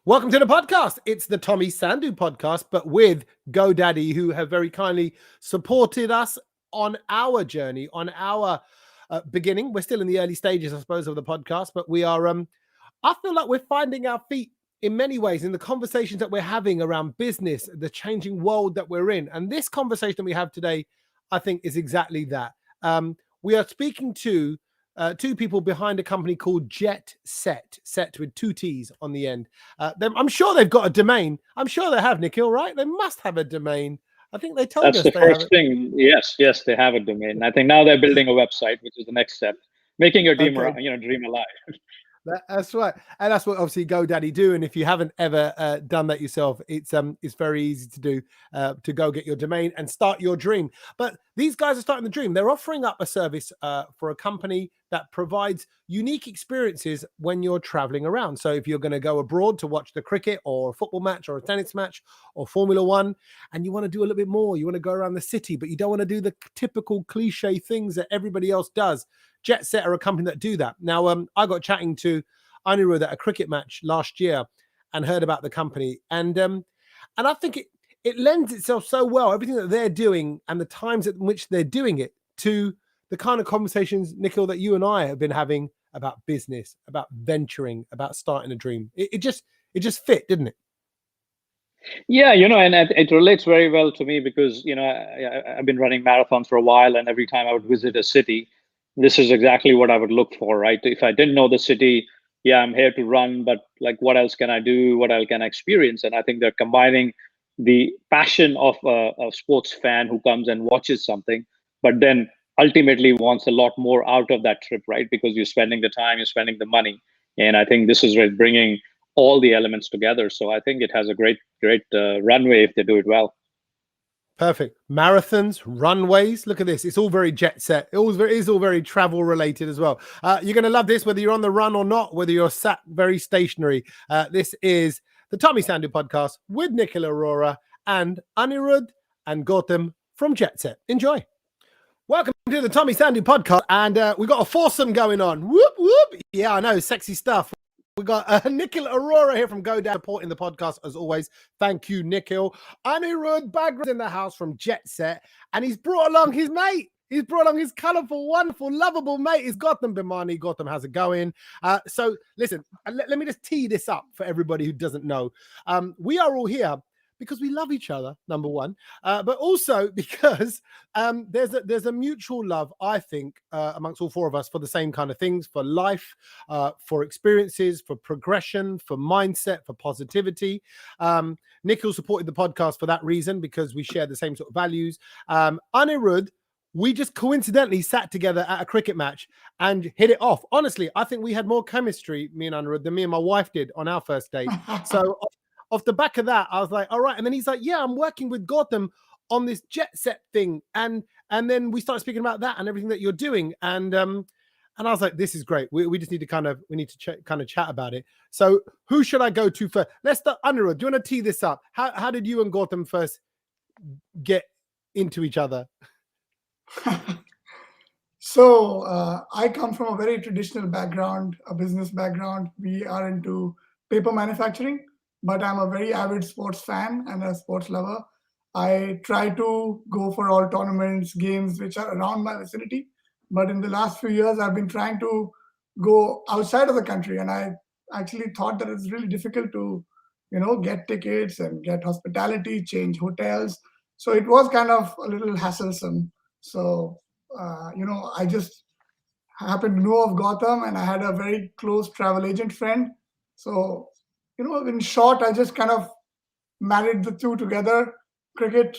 Welcome to the podcast. It's the Tommy Sandhu podcast, but with GoDaddy, who have very kindly supported us on our journey, on our beginning. We're still in the early stages, I suppose, of the podcast, but we are, I feel like we're finding our feet in many ways in the conversations that we're having around business, the changing world that we're in. And this conversation we have today, I think, is exactly that. We are speaking to two people behind a company called Jet Set with two T's on the end. I'm sure they've got a domain. I'm sure they have, Nikhil, right? They must have a domain. I think they told That's us the they have first it. thing. Yes, they have a domain. I think now they're building a website, which is the next step, making your dream, Okay. dream alive. That's right, and that's what obviously GoDaddy do. And if you haven't ever done that yourself, it's very easy to do. To go get your domain and start your dream. But these guys are starting the dream. They're offering up a service for a company that provides unique experiences when you're traveling around. So if you're going to go abroad to watch the cricket or a football match or a tennis match or Formula One, and you want to do a little bit more, you want to go around the city, but you don't want to do the typical cliche things that everybody else does. Jet Set are a company that do that. Now, I got chatting to Aniruddh at a cricket match last year and heard about the company. And I think it lends itself so well, everything that they're doing and the times at which they're doing it, to the kind of conversations, Nikhil, that you and I have been having about business, about venturing, about starting a dream. It just fit, didn't it? Yeah, and it relates very well to me because, I've been running marathons for a while, and every time I would visit a city, this is exactly what I would look for, right? If I didn't know the city, yeah, I'm here to run, but like, what else can I do? What else can I experience? And I think they're combining the passion of a sports fan who comes and watches something, but then ultimately wants a lot more out of that trip, right? Because you're spending the time, you're spending the money. And I think this is where bringing all the elements together. So I think it has a great runway if they do it well. Perfect. Marathons, runways. Look at this. It's all very jet set. It is all very travel related as well. You're going to love this, whether you're on the run or not, whether you're sat very stationary. This is the Tommy Sandhu podcast with Nikhil Arora and Aniruddh and Gautam from Jet Set. Enjoy. Welcome to the Tommy Sandhu podcast. And we've got a foursome going on. Whoop, whoop. Yeah, I know. Sexy stuff. We got Nikhil Arora here from GoDaddy supporting the podcast as always. Thank you, Nikhil. Aniruddh Bagri in the house from Jet Set, and he's brought along his mate. He's brought along his colourful, wonderful, lovable mate. Is Gautam Bhimani. Gautam, how's it going? So listen, let me just tee this up for everybody who doesn't know. We are all here because we love each other, number one, but also because there's a mutual love, I think, amongst all four of us for the same kind of things, for life, for experiences, for progression, for mindset, for positivity. Nikhil supported the podcast for that reason, because we share the same sort of values. Aniruddh, we just coincidentally sat together at a cricket match and hit it off. Honestly, I think we had more chemistry, me and Aniruddh, than me and my wife did on our first date. So off the back of that, I was like, all right. And then he's like, yeah, I'm working with Gautam on this Jet Set thing. And then we started speaking about that and everything that you're doing. And I was like, this is great. We just need to kind of chat about it. So who should I go to first? Let's start. Aniruddh, do you want to tee this up? How did you and Gautam first get into each other? So I come from a very traditional background, a business background. We are into paper manufacturing, but I'm a very avid sports fan and a sports lover. I try to go for all tournaments, games which are around my vicinity. But in the last few years, I've been trying to go outside of the country, and I actually thought that it's really difficult to, get tickets and get hospitality, change hotels. So it was kind of a little hassle-some. So, I just happened to know of Gautam, and I had a very close travel agent friend. So, in short, I just kind of married the two together, cricket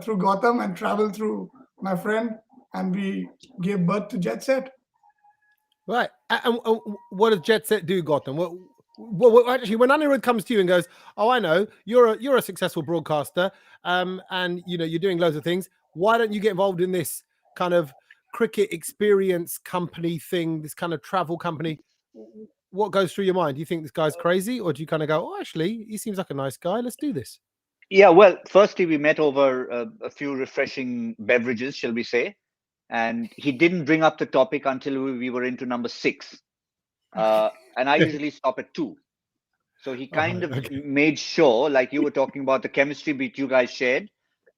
through Gautam and travel through my friend, and we gave birth to Jet Set. Right. And what does Jet Set do, Gautam? Well, actually, when Aniruddh comes to you and goes, "Oh, I know you're a successful broadcaster, and you're doing loads of things. Why don't you get involved in this kind of cricket experience company thing, this kind of travel company?" What goes through your mind? Do you think this guy's crazy, or do you kind of go, "Oh, actually, he seems like a nice guy. Let's do this"? Yeah, well, firstly, we met over a few refreshing beverages, shall we say, and he didn't bring up the topic until we were into number 6. And I usually stop at 2. So he Oh, kind of okay. made sure, like you were talking about the chemistry beat you guys shared.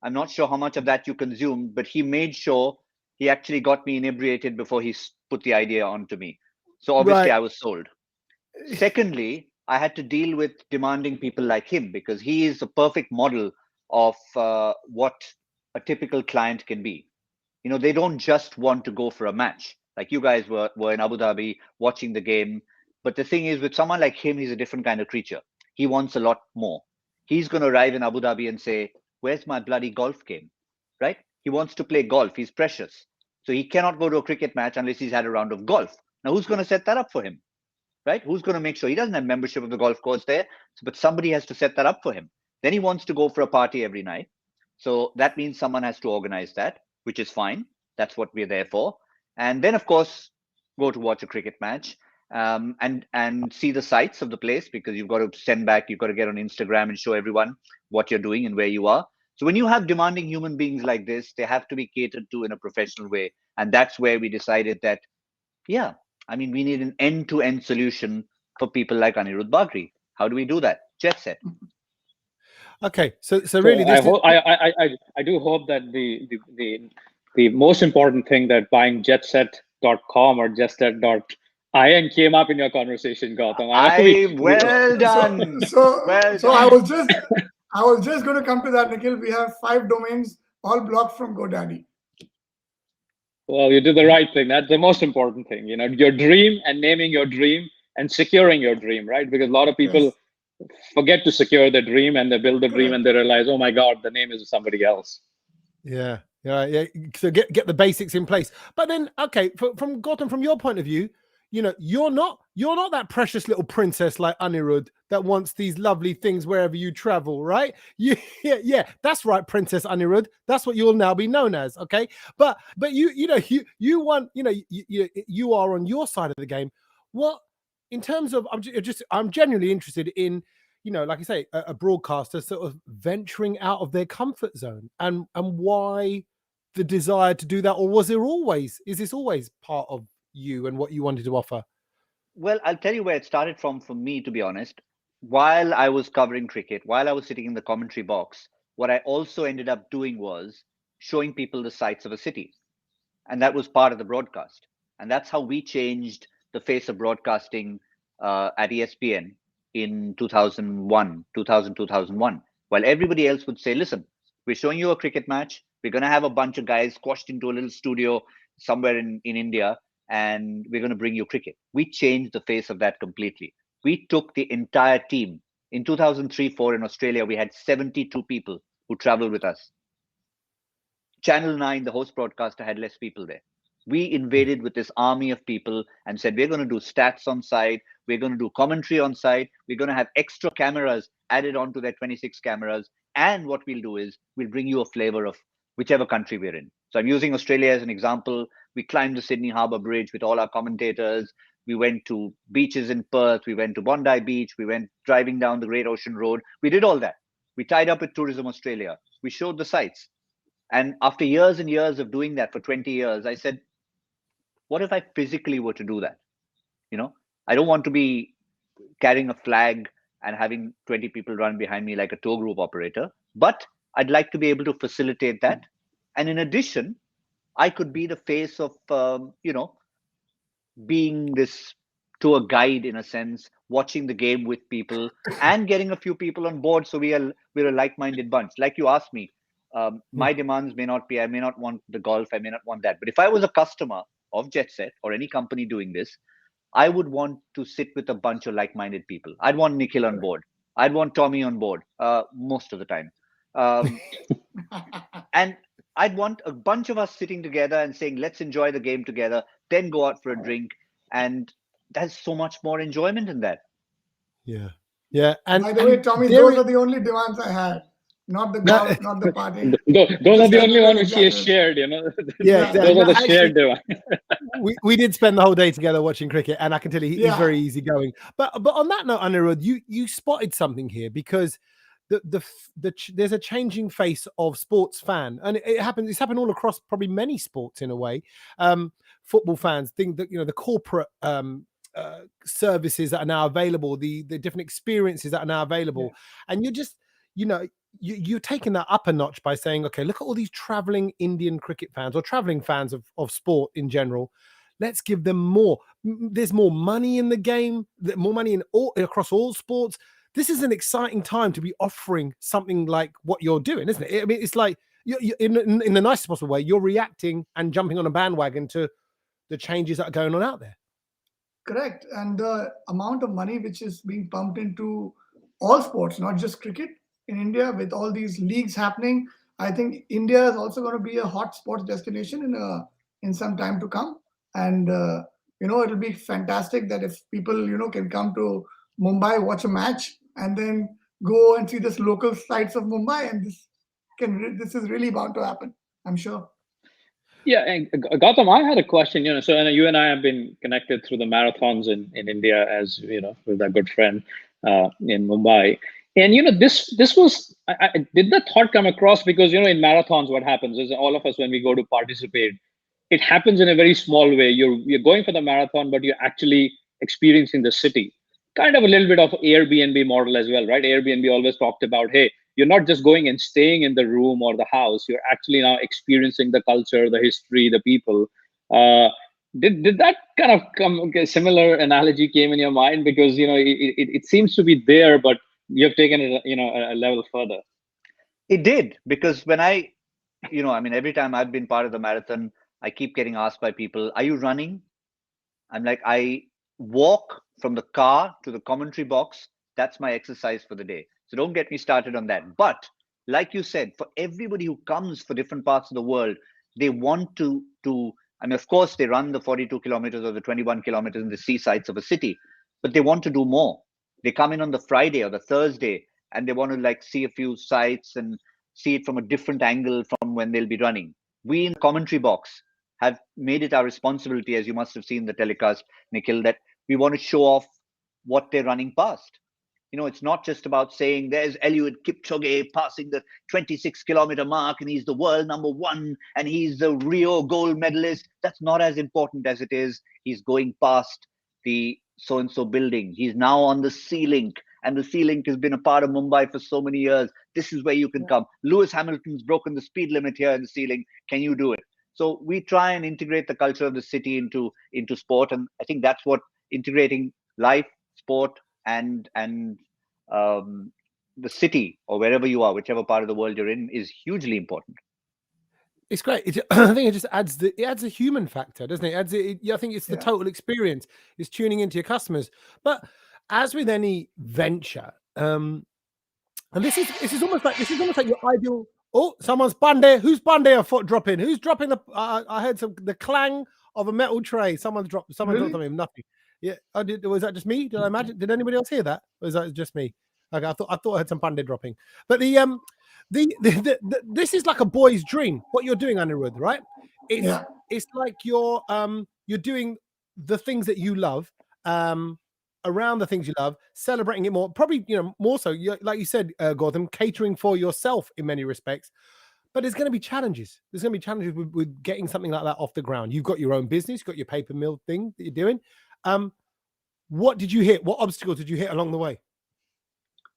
I'm not sure how much of that you consumed, but he made sure he actually got me inebriated before he put the idea onto me. So obviously Right. I was sold. Secondly, I had to deal with demanding people like him because he is a perfect model of what a typical client can be. You know, they don't just want to go for a match. Like you guys were in Abu Dhabi watching the game. But the thing is, with someone like him, he's a different kind of creature. He wants a lot more. He's going to arrive in Abu Dhabi and say, "Where's my bloody golf game?" Right? He wants to play golf. He's precious. So he cannot go to a cricket match unless he's had a round of golf. Now, who's going to set that up for him? Right? Who's going to make sure he doesn't have membership of the golf course there? But somebody has to set that up for him. Then he wants to go for a party every night. So that means someone has to organize that, which is fine. That's what we're there for. And then, of course, go to watch a cricket match and see the sights of the place, because you've got to send back, you've got to get on Instagram and show everyone what you're doing and where you are. So when you have demanding human beings like this, they have to be catered to in a professional way. And that's where we decided that, yeah, I mean, we need an end-to-end solution for people like Aniruddh Bagri. How do we do that? Jet set. Okay, so really, I this hope I do hope that the most important thing that buying jetset.com or jetset.in came up in your conversation, Gautam. I want to be Well done. Well So I done. was just going to come to that, Nikhil. We have 5 domains all blocked from GoDaddy. well, you did the right thing. That's the most important thing. You know, your dream and naming your dream and securing your dream, right? Because a lot of people Yes, forget to secure the dream and they build the dream and correct. they realize, oh my God, the name is somebody else. Yeah, yeah. So get the basics in place. But then, okay, from Gautam, from your point of view, you know, you're not that precious little princess like Aniruddh that wants these lovely things wherever you travel, right? Yeah, that's right, Princess Aniruddh. That's what you'll now be known as, okay? But you know, you want, you know, you are on your side of the game. What, in terms of, I'm genuinely interested in, you know, like I say, a broadcaster sort of venturing out of their comfort zone, and why the desire to do that, or is this always part of you and what you wanted to offer? Well, I'll tell you where it started from for me, to be honest. While I was covering cricket, while I was sitting in the commentary box, what I also ended up doing was showing people the sights of a city. And that was part of the broadcast. And that's how we changed the face of broadcasting at ESPN in 2001, 2001. While everybody else would say, listen, we're showing you a cricket match. We're going to have a bunch of guys squashed into a little studio somewhere in India, and we're going to bring you cricket. We changed the face of that completely. We took the entire team. In 2003-04 in Australia, we had 72 people who traveled with us. Channel 9, the host broadcaster, had less people there. We invaded with this army of people and said, we're going to do stats on site. We're going to do commentary on site. We're going to have extra cameras added onto their 26 cameras. And what we'll do is we'll bring you a flavor of whichever country we're in. So I'm using Australia as an example. We climbed the Sydney Harbour Bridge with all our commentators. We went to beaches in Perth. We went to Bondi Beach. We went driving down the Great Ocean Road. We did all that. We tied up with Tourism Australia. We showed the sights. And after years and years of doing that for 20 years, I said, what if I physically were to do that? You know, I don't want to be carrying a flag and having 20 people run behind me like a tour group operator, but I'd like to be able to facilitate that. And in addition, I could be the face of, being this tour guide in a sense, watching the game with people and getting a few people on board. So we're a like-minded bunch. Like you asked me, my demands may not be, I may not want the golf, I may not want that. But if I was a customer of JetSet or any company doing this, I would want to sit with a bunch of like-minded people. I'd want Nikhil on board. I'd want Tommy on board most of the time. And I'd want a bunch of us sitting together and saying, let's enjoy the game together, then go out for a drink. And there's so much more enjoyment in that. Yeah. And By the way, Tommy, those are the only demands I had. Not the golf, not the party. Those are the only one which he has shared, you know. Yeah, Those are the actually, shared demands. we did spend the whole day together watching cricket, and I can tell you he's very easygoing. But on that note, Aniruddh, you spotted something here, because there's a changing face of sports fan, and it's happened all across probably many sports in a way. Football fans think that, you know, the corporate services that are now available, the different experiences that are now available, and you're just, you know, you're taking that up a notch by saying, okay, look at all these traveling Indian cricket fans or traveling fans of sport in general. Let's give them more. There's more money in the game, more money in across all sports. This is an exciting time to be offering something like what you're doing, isn't it? I mean, it's like you're in the nicest possible way, you're reacting and jumping on a bandwagon to the changes that are going on out there. Correct. And the amount of money which is being pumped into all sports, not just cricket in India, with all these leagues happening, I think India is also going to be a hot sports destination in some time to come. And you know, it'll be fantastic that if people, you know, can come to Mumbai, watch a match, and then go and see this local sites of Mumbai, and this is really bound to happen, I'm sure. Yeah, and Gautam, I had a question. You know, so you and I have been connected through the marathons in India, as you know, with our good friend in Mumbai. And you know, this was did that thought come across? Because you know, in marathons, what happens is all of us, when we go to participate, it happens in a very small way. You're going for the marathon, but you're actually experiencing the city. Kind of a little bit of Airbnb model as well, right? Airbnb always talked about, hey, you're not just going and staying in the room or the house. You're actually now experiencing the culture, the history, the people. Did that kind of come? A similar analogy came in your mind? Because you know it seems to be there, but you have taken it, you know, a level further. It did, because when I mean, every time I've been part of the marathon, I keep getting asked by people, "Are you running?" I'm like, I walk from the car to the commentary box. That's my exercise for the day. So don't get me started on that. But like you said, for everybody who comes for different parts of the world, they want to I mean, of course, they run the 42 kilometers or the 21 kilometers in the seasides of a city, but they want to do more. They come in on the Friday or the Thursday, and they want to like see a few sites and see it from a different angle from when they'll be running. We in the commentary box have made it our responsibility, as you must have seen the telecast, Nikhil, that we want to show off what they're running past. You know, it's not just about saying there's Eliud Kipchoge passing the 26-kilometer mark and he's the world #1 and he's the Rio gold medalist. That's not as important as it is he's going past the so-and-so building. He's now on the Sea Link, and the Sea Link has been a part of Mumbai for so many years. This is where you can come. Lewis Hamilton's broken the speed limit here in the Sea Link. Can you do it? So we try and integrate the culture of the city into sport, and I think that's what integrating life, sport, and the city, or wherever you are, whichever part of the world you're in, is hugely important. It's great. I think it just adds a human factor, doesn't it? I think it's the total experience. It's tuning into your customers. But as with any venture, and this is almost like your ideal. Oh, someone's Bande. Who's Bande a foot dropping? Who's dropping the? I heard the clang of a metal tray. Someone dropped something. Nothing. Yeah. Was that just me? Did I imagine? Did anybody else hear that? Or was that just me? Okay, I thought I heard some Bande dropping. But this is like a boy's dream. What you're doing, Aniruddh, right? It's like you're doing the things that you love. Around the things you love, celebrating it more, probably, you know, more so, like you said, Gautam, catering for yourself in many respects. But there's going to be challenges. There's going to be challenges with getting something like that off the ground. You've got your own business, you've got your paper mill thing that you're doing. What did you hit? What obstacles did you hit along the way?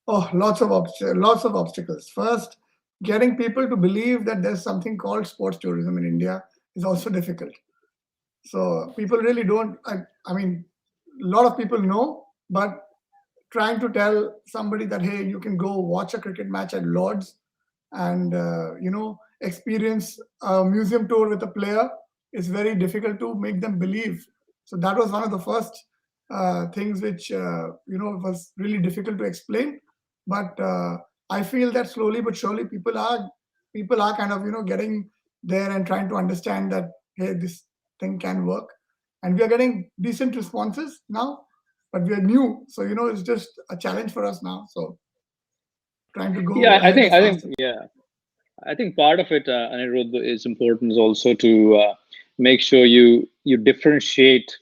Oh, lots of obstacles. First, getting people to believe that there's something called sports tourism in India is also difficult. So people really don't. I mean, a lot of people know, but trying to tell somebody that, hey, you can go watch a cricket match at Lord's and you know, experience a museum tour with a player is very difficult to make them believe. So that was one of the first things which you know, was really difficult to explain. But I feel that slowly but surely people are kind of, you know, getting there and trying to understand that, hey, this thing can work. And we are getting decent responses now, but we are new. So, you know, it's just a challenge for us now. So trying to go. Yeah, I think part of it, Aniruddh, is important is also to make sure you differentiate,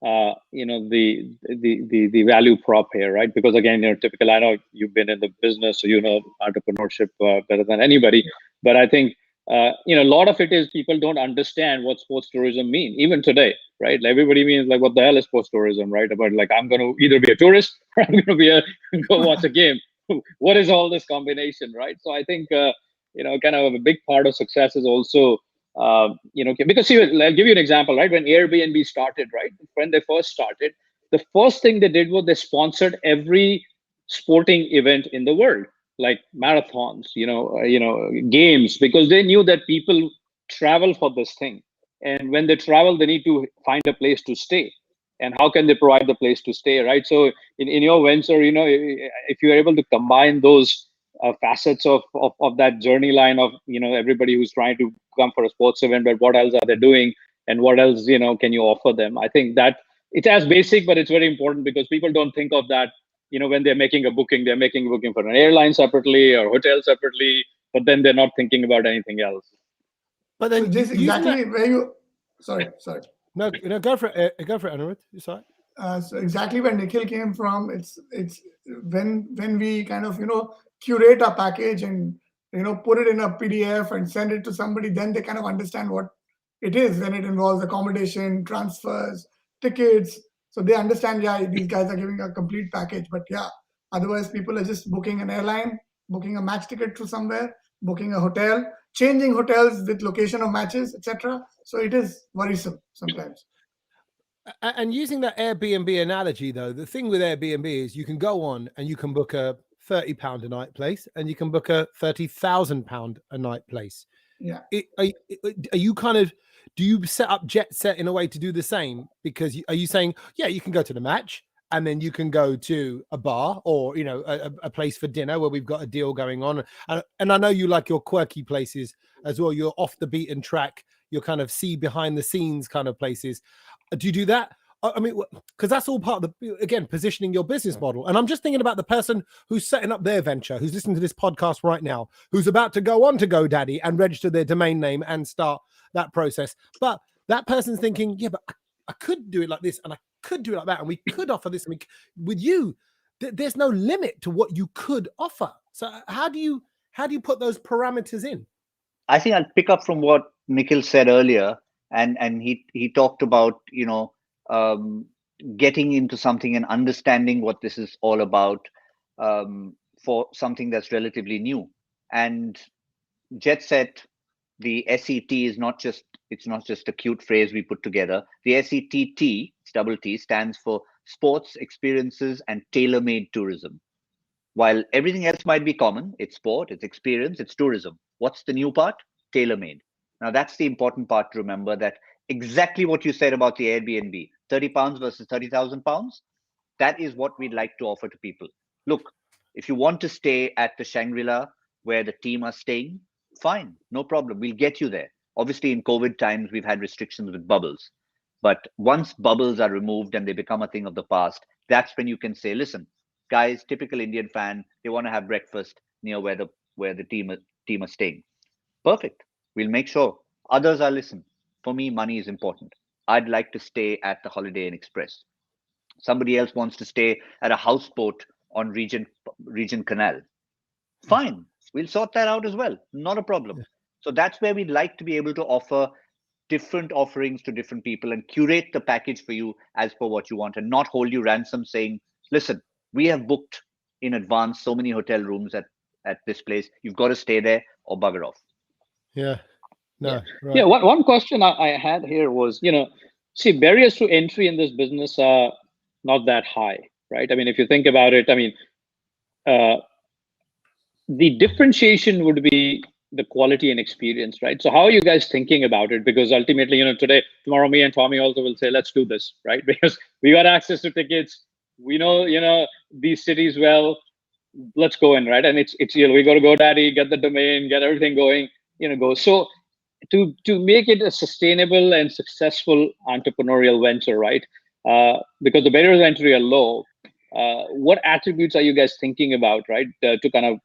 you know, the value prop here, right? Because again, you know, I know you've been in the business, so you know entrepreneurship better than anybody. But I think a lot of it is people don't understand what sports tourism mean even today, right? Like everybody means like, what the hell is sports tourism, right? About like, I'm going to either be a tourist or I'm going to be go watch a game. What is all this combination, right? So I think kind of a big part of success is also because see, I'll give you an example, right? When Airbnb started, right, when they first started, the first thing they did was they sponsored every sporting event in the world, like marathons, games, because they knew that people travel for this thing, and when they travel, they need to find a place to stay. And how can they provide the place to stay, right? So in your venture, if you're able to combine those facets of that journey line of everybody who's trying to come for a sports event, but what else are they doing, and what else can you offer them? I think that it's as basic, but it's very important because people don't think of that. When they're making a booking, they're making a booking for an airline separately or hotel separately, but then they're not thinking about anything else. But then So just exactly where you, sorry. No, go for it. Go for it, Aniruddh. Sorry. So exactly where Nikhil came from, it's when we kind of curate a package and put it in a PDF and send it to somebody, then they kind of understand what it is. Then it involves accommodation, transfers, tickets, so they understand. Yeah, these guys are giving a complete package. But yeah, otherwise people are just booking an airline, booking a match ticket to somewhere, booking a hotel, changing hotels with location of matches, etc. So it is worrisome sometimes. And using that Airbnb analogy, though, the thing with Airbnb is you can go on and you can book a £30 a night place, and you can book a £30,000 a night place. Yeah. Are you kind of, do you set up Jet Set in a way to do the same? Because are you saying, yeah, you can go to the match and then you can go to a bar or a place for dinner where we've got a deal going on, and I know you like your quirky places as well. You're off the beaten track. You're kind of see behind the scenes kind of places. Do you do that? I mean, because that's all part of the, again, positioning your business model. And I'm just thinking about the person who's setting up their venture, who's listening to this podcast right now, who's about to go on to GoDaddy and register their domain name and start that process. But that person's thinking, yeah, but I could do it like this and I could do it like that. And we could offer this. I mean, with you, there's no limit to what you could offer. So how do you put those parameters in? I think I'll pick up from what Nikhil said earlier, and he talked about getting into something and understanding what this is all about for something that's relatively new. And Jet Set, the SET is not just a cute phrase we put together. The SETT, it's double T, stands for Sports, Experiences, and Tailor-Made Tourism. While everything else might be common, it's sport, it's experience, it's tourism. What's the new part? Tailor-made. Now that's the important part to remember, that exactly what you said about the Airbnb, £30 versus £30,000, that is what we'd like to offer to people. Look, if you want to stay at the Shangri-La where the team are staying, fine, no problem. We'll get you there. Obviously, in COVID times, we've had restrictions with bubbles. But once bubbles are removed and they become a thing of the past, that's when you can say, listen, guys, typical Indian fan, they want to have breakfast near where the team are staying. Perfect. We'll make sure. Others are, listen, for me, money is important. I'd like to stay at the Holiday Inn Express. Somebody else wants to stay at a houseboat on Regent Canal. Fine. We'll sort that out as well. Not a problem. Yeah. So that's where we'd like to be able to offer different offerings to different people and curate the package for you as per what you want, and not hold you ransom saying, listen, we have booked in advance so many hotel rooms at this place. You've got to stay there or bugger off. Yeah. No. Yeah. Right. Yeah. One question I had here was, see, barriers to entry in this business are not that high, right? I mean, if you think about it, I mean, the differentiation would be the quality and experience, right? So how are you guys thinking about it? Because ultimately, tomorrow me and Tommy also will say, let's do this, right? Because we got access to tickets. We know, these cities well. Let's go in, right? And it's we got to GoDaddy, get the domain, get everything going, go. So to make it a sustainable and successful entrepreneurial venture, right? Because the barriers of entry are low. What attributes are you guys thinking about, right? To kind of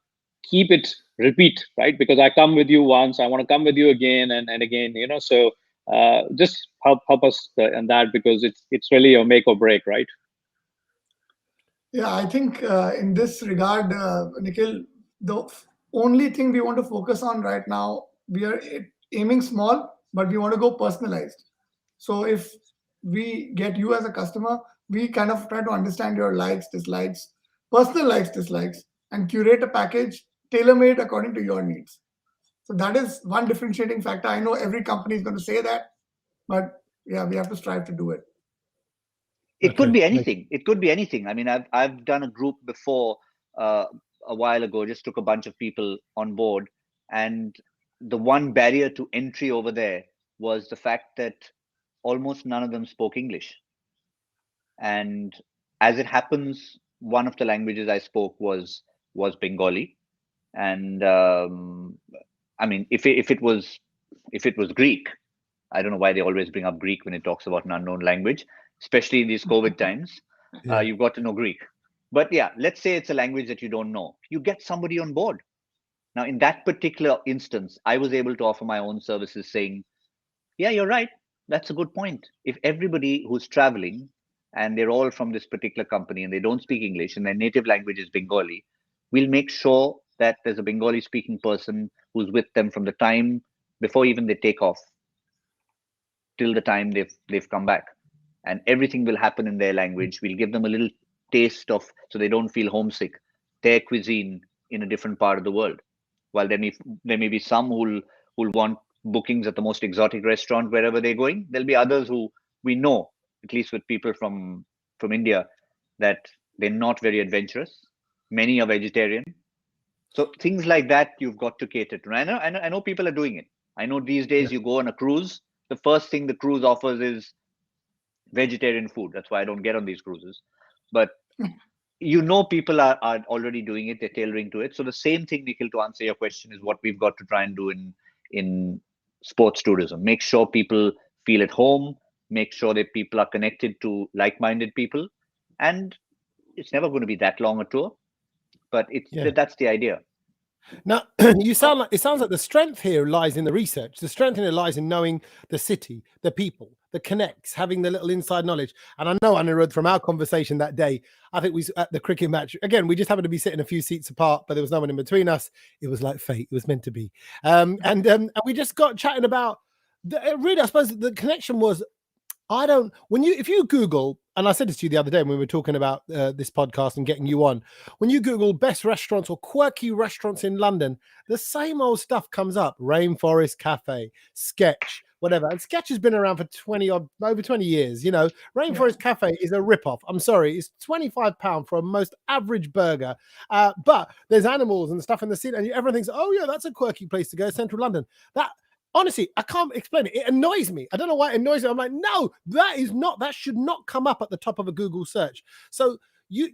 keep it repeat, right? Because I come with you once, I want to come with you again and again, so just help us in that, because it's really a make or break, right? Yeah, I think in this regard, Nikhil, the only thing we want to focus on right now, we are aiming small, but we want to go personalized. So if we get you as a customer, we kind of try to understand your likes, dislikes, personal likes, dislikes, and curate a package tailor-made according to your needs. So that is one differentiating factor. I know every company is going to say that, but yeah, we have to strive to do it. It could be anything. It could be anything. I mean, I've done a group before a while ago. Just took a bunch of people on board, and the one barrier to entry over there was the fact that almost none of them spoke English. And as it happens, one of the languages I spoke was Bengali. And I mean, if it was Greek, I don't know why they always bring up Greek when it talks about an unknown language, especially in these COVID times. Yeah. You've got to know Greek. But yeah, let's say it's a language that you don't know. You get somebody on board. Now, in that particular instance, I was able to offer my own services saying, yeah, you're right. That's a good point. If everybody who's traveling and they're all from this particular company and they don't speak English and their native language is Bengali, we'll make sure that there's a Bengali speaking person who's with them from the time before even they take off till the time they've come back, and everything will happen in their language. We'll give them a little taste of, so they don't feel homesick, their cuisine in a different part of the world. While there may be some who'll want bookings at the most exotic restaurant wherever they're going, there'll be others who we know, at least with people from India, that they're not very adventurous. Many are vegetarian. So things like that you've got to cater to. I know people are doing it. I know these days you go on a cruise, the first thing the cruise offers is vegetarian food. That's why I don't get on these cruises. But you know, people are already doing it. They're tailoring to it. So the same thing, Nikhil, to answer your question, is what we've got to try and do in sports tourism. Make sure people feel at home. Make sure that people are connected to like-minded people. And it's never going to be that long a tour, but that's the idea. Now, it sounds like the strength here lies in the research. The strength in it lies in knowing the city, the people, the connects, having the little inside knowledge. And I know, Aniruddh, from our conversation that day, I think we at the cricket match, again, we just happened to be sitting a few seats apart, but there was no one in between us. It was like fate. It was meant to be. And we just got chatting about, really, I suppose the connection was, if you Google, and I said this to you the other day when we were talking about this podcast and getting you on, when you Google best restaurants or quirky restaurants in London, the same old stuff comes up. Rainforest Cafe, Sketch, whatever. And Sketch has been around for over 20 years. You know, Rainforest Cafe is a ripoff. I'm sorry, it's £25 for a most average burger. But there's animals and stuff in the scene, and everyone thinks, oh yeah, that's a quirky place to go, Central London. Honestly, I can't explain it. It annoys me. I don't know why it annoys me. I'm like, no, that should not come up at the top of a Google search. So you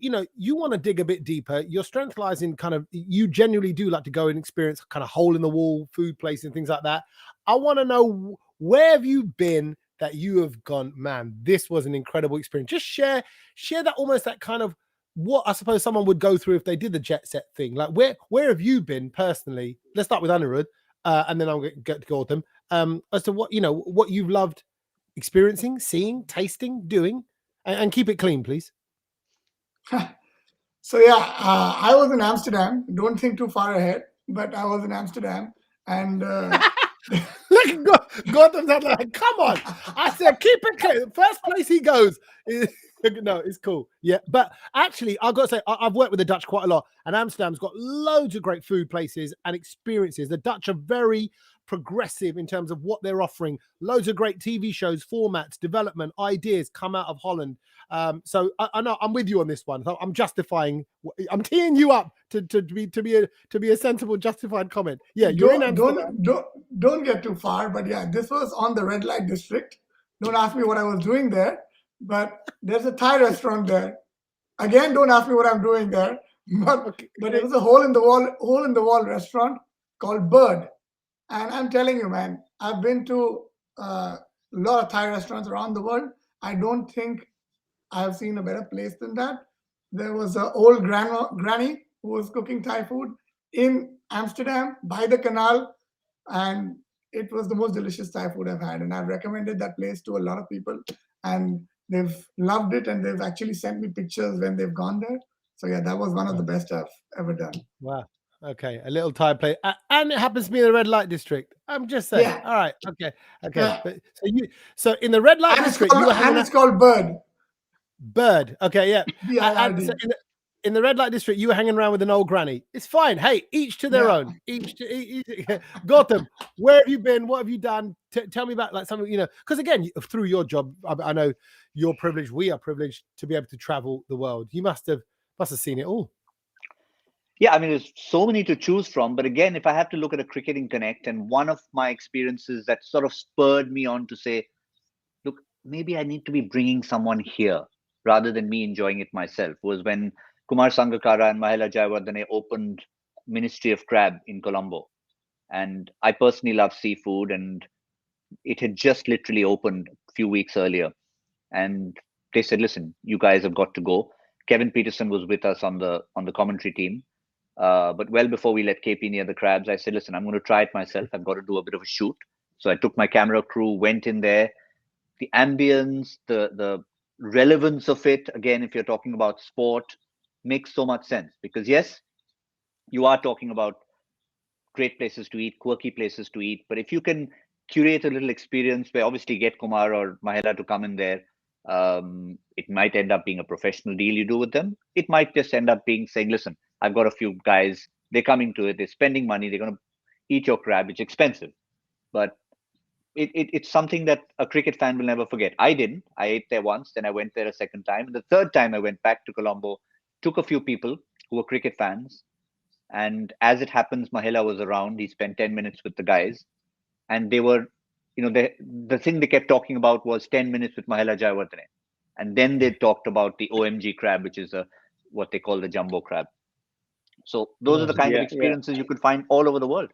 want to dig a bit deeper. Your strength lies in kind of, you genuinely do like to go and experience kind of hole in the wall food places and things like that. I want to know, where have you been that you have gone, man, this was an incredible experience? Just share that, almost that kind of what I suppose someone would go through if they did the jet set thing. Like where have you been personally? Let's start with Aniruddh. And then I'll get to Gautam, as to what you've loved experiencing, seeing, tasting, doing, and keep it clean, please. So I was in Amsterdam. Don't think too far ahead, but I was in Amsterdam, and look at Gautam's like, come on! I said keep it clean. First place he goes. No, it's cool. Yeah, but actually, I've got to say, I've worked with the Dutch quite a lot, and Amsterdam's got loads of great food places and experiences. The Dutch are very progressive in terms of what they're offering. Loads of great TV shows, formats, development, ideas come out of Holland. So I know I'm with you on this one. So I'm justifying. I'm teeing you up to be a sensible, justified comment. Yeah, you're in Amsterdam. Don't get too far, but yeah, this was on the red light district. Don't ask me what I was doing there, but there's a Thai restaurant there. Again, don't ask me what I'm doing there, but it was a hole in the wall restaurant called Bird. And I'm telling you, man, I've been to a lot of Thai restaurants around the world. I don't think I've seen a better place than that. There was an old granny who was cooking Thai food in Amsterdam by the canal, and it was the most delicious Thai food I've had. And I've recommended that place to a lot of people, and they've loved it, and they've actually sent me pictures when they've gone there. So yeah, that was one of the best I've ever done. Wow. Okay, a little tide play, and it happens to be in the red light district. I'm just saying. Yeah. All right. Okay. But so in the red light district, you were hanging it's called Bird. Bird. Okay, yeah. And BIRD. so in the red light district, you were hanging around with an old granny. It's fine. Hey, each to their own. Each. Gautam, where have you been? What have you done? Tell me about like something, because again, through your job, I know you're privileged. We are privileged to be able to travel the world. You must have seen it all. Yeah, I mean, there's so many to choose from. But again, if I have to look at a cricketing connect, and one of my experiences that sort of spurred me on to say, look, maybe I need to be bringing someone here rather than me enjoying it myself, was when Kumar Sangakkara and Mahela Jayawardene opened Ministry of Crab in Colombo. And I personally love seafood, and it had just literally opened a few weeks earlier. And they said, listen, you guys have got to go. Kevin Peterson was with us on the commentary team. But well before we let KP near the crabs, I said, listen, I'm going to try it myself. I've got to do a bit of a shoot. So I took my camera crew, went in there. The ambience, the relevance of it, again, if you're talking about sport, makes so much sense. Because yes, you are talking about great places to eat, quirky places to eat. But if you can curate a little experience where obviously get Kumar or Mahela to come in there, it might end up being a professional deal you do with them. It might just end up being saying, listen, I've got a few guys, they're coming to it, they're spending money, they're going to eat your crab, it's expensive. But it's something that a cricket fan will never forget. I didn't. I ate there once, then I went there a second time. And the third time I went back to Colombo, took a few people who were cricket fans. And as it happens, Mahela was around. He spent 10 minutes with the guys. And they were, the thing they kept talking about was 10 minutes with Mahela Jayawardene. And then they talked about the OMG crab, which is what they call the jumbo crab. So those are the kind of experiences you could find all over the world.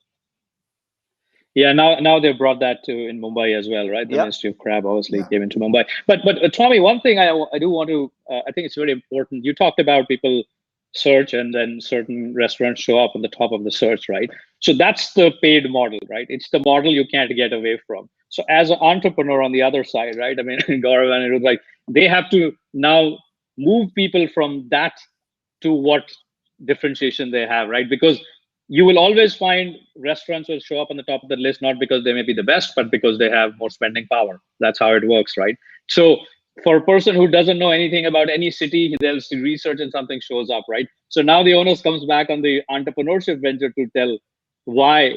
Yeah, now they brought that to in Mumbai as well, right? The Ministry of Crab obviously came into Mumbai. But Tommy, one thing I do want to, I think it's very important. You talked about people search and then certain restaurants show up on the top of the search, right? So that's the paid model, right? It's the model you can't get away from. So as an entrepreneur on the other side, right? I mean, Gaurav and Aniruddh, like they have to now move people from that to what differentiation they have, right? Because you will always find restaurants will show up on the top of the list, not because they may be the best, but because they have more spending power. That's how it works, right? So for a person who doesn't know anything about any city, they'll research and something shows up, right? So now the onus comes back on the entrepreneurship venture to tell why,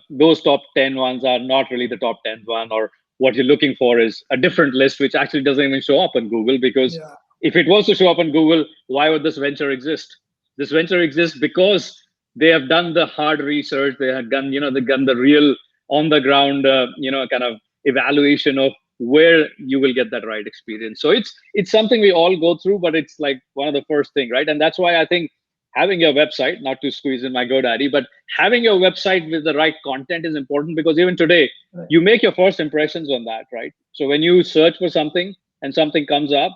those top 10 ones are not really the top 10 one, or what you're looking for is a different list, which actually doesn't even show up on Google. Because if it was to show up on Google, why would this venture exist? This venture exists because they have done the hard research. They have done, they've done the real on the ground, kind of evaluation of where you will get that right experience. So it's something we all go through, but it's like one of the first thing, right? And that's why I think having your website, not to squeeze in my GoDaddy, but having your website with the right content is important, because even today, you make your first impressions on that, right? So when you search for something and something comes up,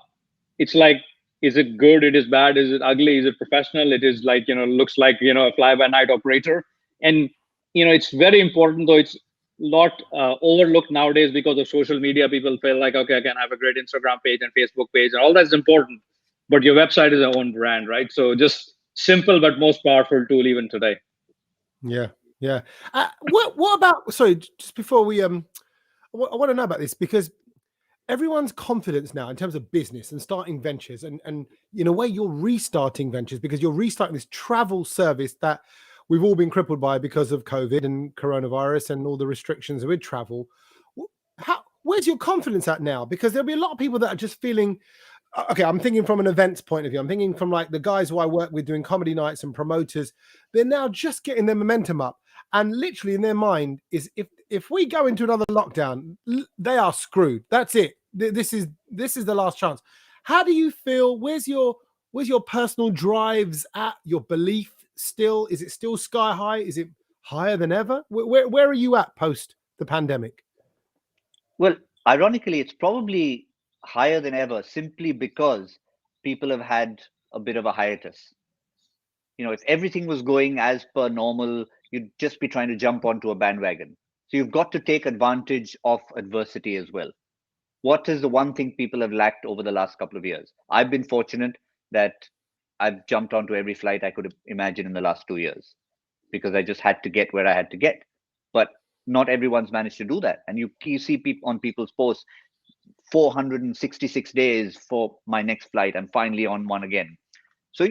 it's like, is it good? It is bad? Is it ugly? Is it professional? It is like, looks like, a fly-by-night operator. And, it's very important, though it's not overlooked nowadays because of social media. People feel like, okay, I can have a great Instagram page and Facebook page, and all that's important. But your website is your own brand, right? So just simple but most powerful tool even today. Yeah. What about, sorry, just before we, I want to know about this, because everyone's confidence now in terms of business and starting ventures, and in a way you're restarting ventures because you're restarting this travel service that we've all been crippled by because of COVID and coronavirus and all the restrictions with travel. Where's your confidence at now? Because there'll be a lot of people that are just feeling, okay, I'm thinking from an events point of view. I'm thinking from like the guys who I work with doing comedy nights and promoters. They're now just getting their momentum up. And literally in their mind is, if we go into another lockdown, they are screwed. That's it. This is the last chance. How do you feel? Where's your personal drives at? Your belief still? Is it still sky high? Is it higher than ever? Where are you at post the pandemic? Well, ironically, it's probably higher than ever simply because people have had a bit of a hiatus. If everything was going as per normal, you'd just be trying to jump onto a bandwagon. So you've got to take advantage of adversity as well. What is the one thing people have lacked over the last couple of years? I've been fortunate that I've jumped onto every flight I could imagine in the last 2 years because I just had to get where I had to get. But not everyone's managed to do that. And you see people on people's posts, 466 days for my next flight. I'm finally on one again. So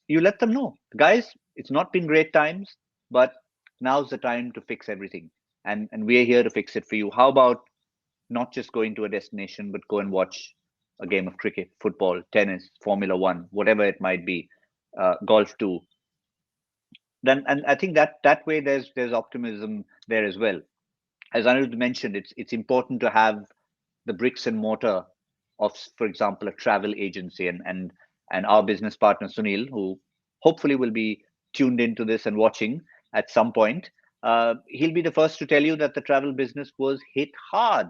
you let them know, guys, it's not been great times, but now's the time to fix everything. And we're here to fix it for you. How about not just going to a destination, but go and watch a game of cricket, football, tennis, Formula One, whatever it might be, golf too. Then, and I think that way there's optimism there as well. As Aniruddh mentioned, it's important to have the bricks and mortar of, for example, a travel agency, and our business partner Sunil, who hopefully will be tuned into this and watching at some point. He'll be the first to tell you that the travel business was hit hard,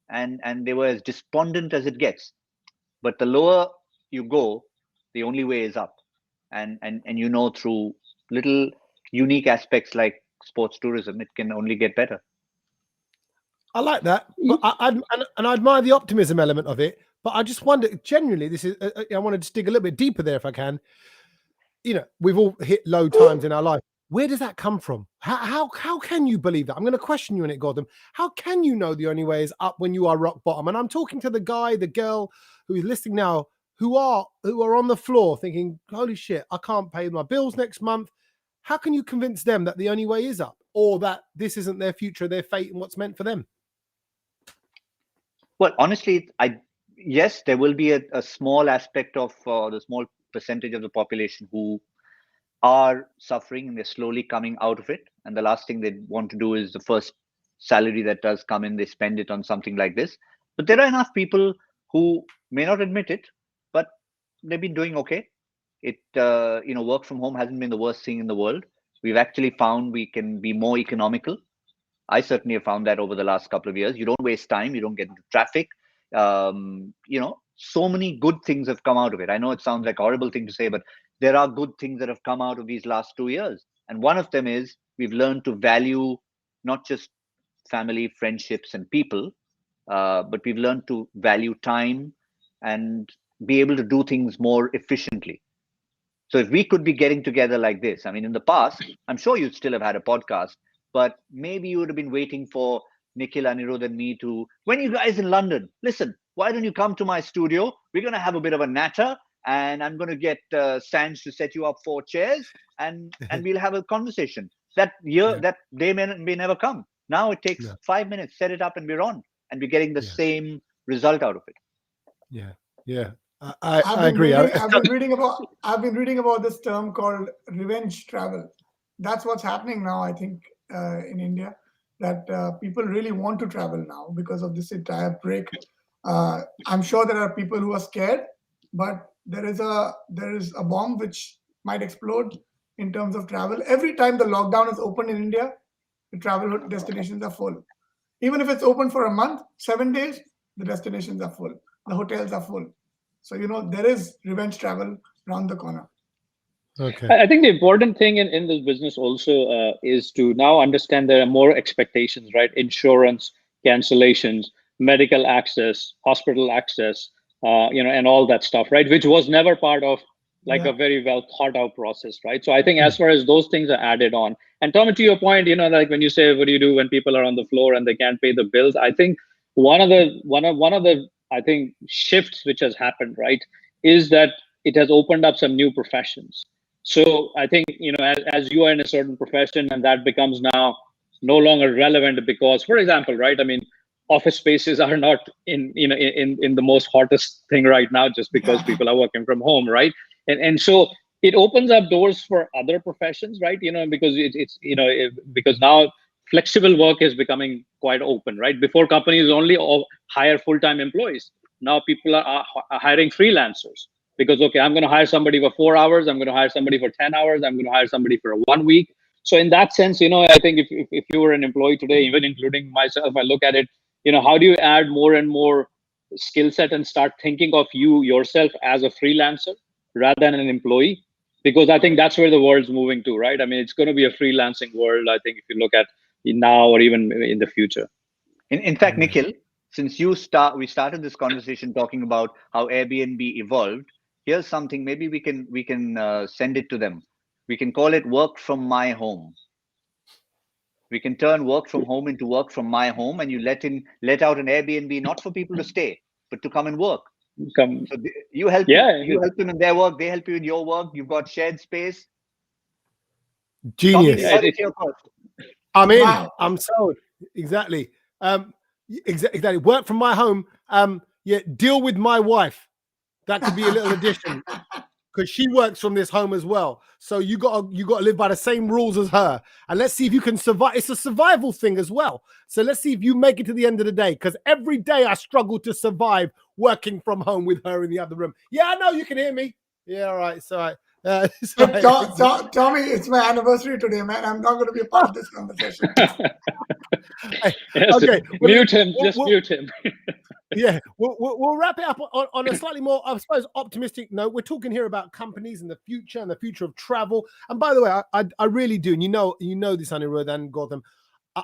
and they were as despondent as it gets. But the lower you go, the only way is up, and through little unique aspects like sports tourism, it can only get better. I like that, but I admire the optimism element of it. But I just wonder, genuinely, this is. I want to just dig a little bit deeper there, if I can. We've all hit low times in our life. Where does that come from? How can you believe that? I'm going to question you in it, Gautam. How can you know the only way is up when you are rock bottom? And I'm talking to the guy, the girl who is listening now, who are on the floor thinking, "Holy shit, I can't pay my bills next month." How can you convince them that the only way is up, or that this isn't their future, their fate, and what's meant for them? Well, honestly, yes, there will be a small aspect of the small percentage of the population who are suffering, and they're slowly coming out of it. And the last thing they want to do is the first salary that does come in, they spend it on something like this. But there are enough people who may not admit it, but they've been doing okay. Work from home hasn't been the worst thing in the world. We've actually found we can be more economical. I certainly have found that over the last couple of years. You don't waste time. You don't get into traffic. So many good things have come out of it. I know it sounds like a horrible thing to say, but there are good things that have come out of these last 2 years. And one of them is we've learned to value not just family, friendships, and people, but we've learned to value time and be able to do things more efficiently. So if we could be getting together like this, I mean, in the past, I'm sure you'd still have had a podcast, but maybe you would have been waiting for Nikhil, Aniruddh, and me to, when you guys in London, listen, why don't you come to my studio? We're going to have a bit of a natter, and I'm going to get Sanj to set you up 4 chairs, and we'll have a conversation. That day may never come. Now it takes 5 minutes, set it up, and we're on, and we're getting the same result out of it. Yeah. I agree. I've been reading about this term called revenge travel. That's what's happening now, I think, in India, that people really want to travel now because of this entire break. I'm sure there are people who are scared, but there is a bomb which might explode in terms of travel. Every time the lockdown is open in India, the travel destinations are full. Even if it's open for a month, 7 days, the destinations are full. The hotels are full. So, there is revenge travel around the corner. Okay. I think the important thing in this business also is to now understand there are more expectations, right? Insurance, cancellations, medical access, hospital access, and all that stuff, right? Which was never part of a very well thought out process, right? So I think as far as those things are added on, and Tommy, to your point, like when you say, what do you do when people are on the floor and they can't pay the bills? I think one of the I think shifts which has happened, right, is that it has opened up some new professions. So I think, as you are in a certain profession and that becomes now no longer relevant because, for example, right, I mean, office spaces are not in the most hottest thing right now just because people are working from home, right? And so it opens up doors for other professions, right? Because because now flexible work is becoming quite open, right? Before, companies only hire full-time employees. Now people are hiring freelancers. Because, okay, I'm going to hire somebody for 4 hours. I'm going to hire somebody for 10 hours. I'm going to hire somebody for 1 week. So in that sense, I think if you were an employee today, even including myself, I look at it, how do you add more and more skill set and start thinking of yourself as a freelancer rather than an employee? Because I think that's where the world's moving to, right? I mean, it's going to be a freelancing world, I think, if you look at now or even in the future. In fact, Nikhil, since we started this conversation talking about how Airbnb evolved, here's something. Maybe we can send it to them. We can call it work from my home. We can turn work from home into work from my home, and you let out an Airbnb not for people to stay, but to come and work. Come, So you help them in their work, they help you in your work. You've got shared space. Genius. Yeah, I'm in. Wow. I'm sold. Exactly. Exactly. Work from my home. Yeah. Deal with my wife. That could be a little addition because she works from this home as well. So you got to live by the same rules as her. And let's see if you can survive. It's a survival thing as well. So let's see if you make it to the end of the day. Because every day I struggle to survive working from home with her in the other room. Yeah, I know you can hear me. Yeah, all right. So Tommy, it's my anniversary today, man. I'm not going to be a part of this conversation. yes, okay, mute him. Just mute him. Yeah, we'll wrap it up on a slightly more, I suppose, optimistic note. We're talking here about companies and the future of travel. And by the way, I really do. And you know this, Aniruddh and Gautam.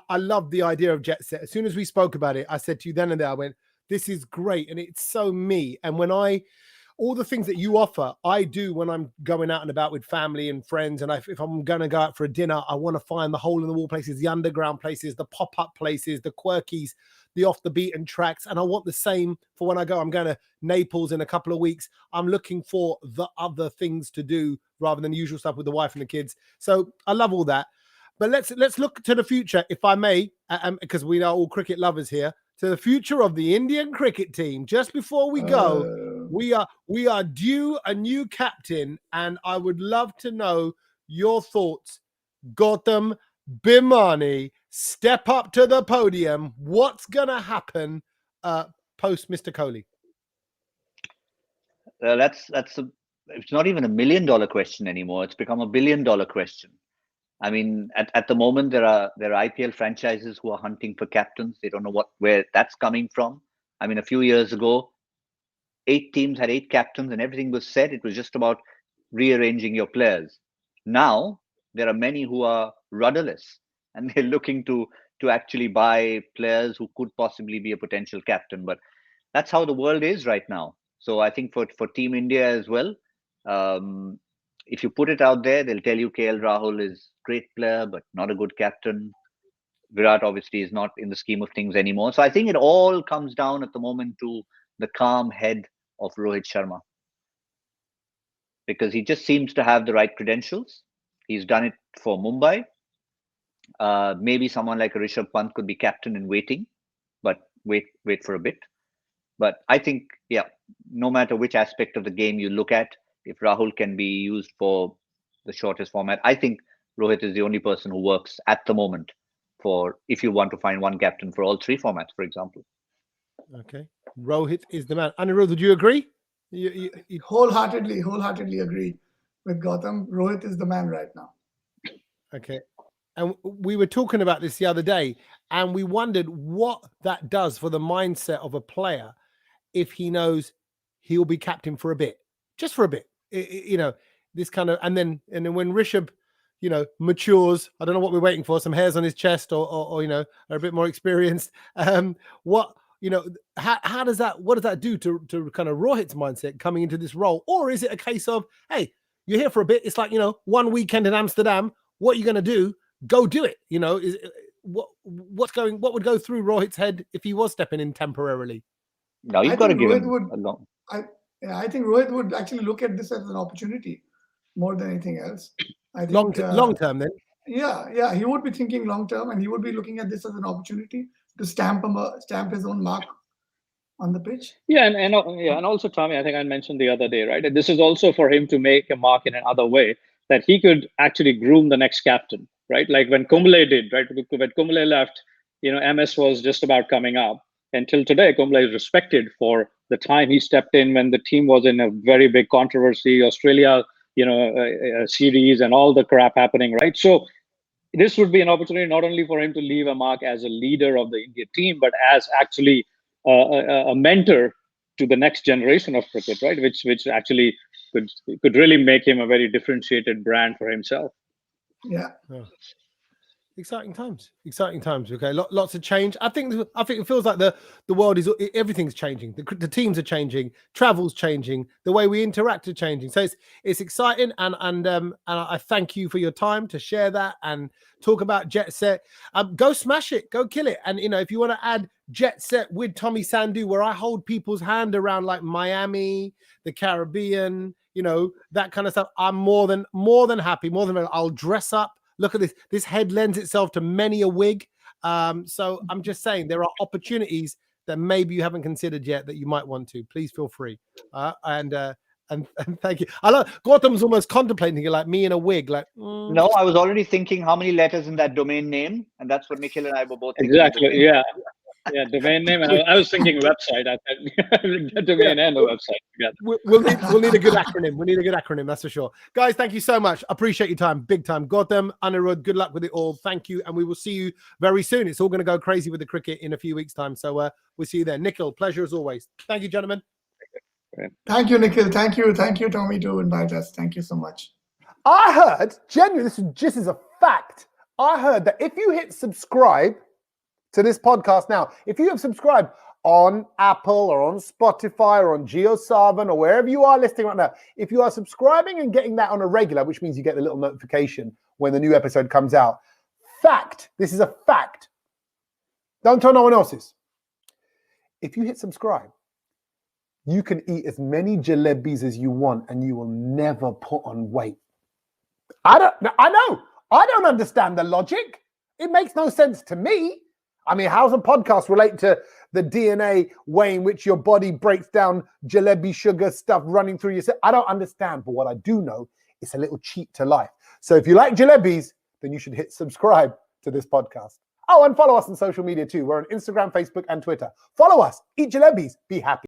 I love the idea of jet set. As soon as we spoke about it, I said to you then and there, I went, this is great. And it's so me. And when all the things that you offer, I do when I'm going out and about with family and friends. And if I'm going to go out for a dinner, I want to find the hole in the wall places, the underground places, the pop-up places, the quirkies, the off the beaten tracks. And I want the same for when I go. I'm going to Naples in a couple of weeks. I'm looking for the other things to do rather than the usual stuff with the wife and the kids. So I love all that. But let's look to the future, if I may, because we are all cricket lovers here, to the future of the Indian cricket team. Just before we go, we are due a new captain, and I would love to know your thoughts. Gautam Bhimani, step up to the podium. What's gonna happen post Mr. Kohli? It's not even $1 million question anymore. It's become $1 billion question. I mean, at the moment, there are IPL franchises who are hunting for captains. They don't know where that's coming from. I mean, a few years ago, 8 teams had 8 captains and everything was set. It was just about rearranging your players. Now, there are many who are rudderless and they're looking to actually buy players who could possibly be a potential captain. But that's how the world is right now. So I think for Team India as well, if you put it out there, they'll tell you KL Rahul is a great player, but not a good captain. Virat obviously is not in the scheme of things anymore. So I think it all comes down at the moment to the calm head of Rohit Sharma. Because he just seems to have the right credentials. He's done it for Mumbai. Maybe someone like Rishabh Pant could be captain in waiting, but wait for a bit. But I think, yeah, no matter which aspect of the game you look at, if Rahul can be used for the shortest format, I think Rohit is the only person who works at the moment for if you want to find one captain for all 3 formats, for example. Okay. Rohit is the man. Aniruddh, would you agree? You... Wholeheartedly agree with Gautam. Rohit is the man right now. Okay. And we were talking about this the other day, and we wondered what that does for the mindset of a player if he knows he'll be captain for a bit, just for a bit. This kind of, and then when Rishabh, matures, I don't know what we're waiting for, some hairs on his chest or are a bit more experienced. What does that do to kind of Rohit's mindset coming into this role? Or is it a case of, hey, you're here for a bit, it's like, one weekend in Amsterdam, what are you going to do? Go do it. What would go through Rohit's head if he was stepping in temporarily? No, you've got to give him a long. I think Rohit would actually look at this as an opportunity more than anything else. I think long term then. Yeah, he would be thinking long term, and he would be looking at this as an opportunity to stamp his own mark on the pitch. Yeah, and also Tommy, I think I mentioned the other day, right? This is also for him to make a mark in another way, that he could actually groom the next captain, right? Like when Kumble did, right? When Kumble left, MS was just about coming up. Until today, Kumble is respected for the time he stepped in when the team was in a very big controversy, Australia, series and all the crap happening, right? So this would be an opportunity not only for him to leave a mark as a leader of the India team, but as actually a mentor to the next generation of cricket, right? Which actually could really make him a very differentiated brand for himself. Yeah. Exciting times. Okay, lots of change. I think it feels like the world is, everything's changing. The teams are changing, travel's changing, the way we interact are changing. So it's exciting, and I thank you for your time to share that and talk about Jet Set. Go smash it, go kill it. And if you want to add Jet Set with Tommy Sandhu, where I hold people's hand around like Miami, the Caribbean, that kind of stuff, I'm more than happy. I'll dress up. Look at this. This head lends itself to many a wig. So I'm just saying there are opportunities that maybe you haven't considered yet that you might want to. Please feel free. And thank you. I love Gautam's almost contemplating it, like me in a wig. Like No, I was already thinking how many letters in that domain name, and that's what Nikhil and I were both thinking. Exactly. Yeah, domain name. And I was thinking website. I said domain and a website together. We'll need a good acronym. We need a good acronym, that's for sure. Guys, thank you so much. Appreciate your time, big time. Gautam, Aniruddh, good luck with it all. Thank you, and we will see you very soon. It's all going to go crazy with the cricket in a few weeks' time. So we'll see you there. Nikhil, pleasure as always. Thank you, gentlemen. Thank you, Nikhil. Thank you, Tommy, to invite us. Thank you so much. I heard, genuinely, this is just as a fact, I heard that if you hit subscribe to this podcast now, if you have subscribed on Apple or on Spotify or on JioSaavn or wherever you are listening right now, if you are subscribing and getting that on a regular, which means you get the little notification when the new episode comes out, fact, this is a fact. Don't tell no one else's. If you hit subscribe, you can eat as many jalebis as you want and you will never put on weight. I know. I don't understand the logic. It makes no sense to me. I mean, how's a podcast relate to the DNA way in which your body breaks down jalebi sugar stuff running through your I don't understand. But what I do know, it's a little cheat to life. So if you like jalebis, then you should hit subscribe to this podcast. Oh, and follow us on social media too. We're on Instagram, Facebook, and Twitter. Follow us. Eat jalebis. Be happy.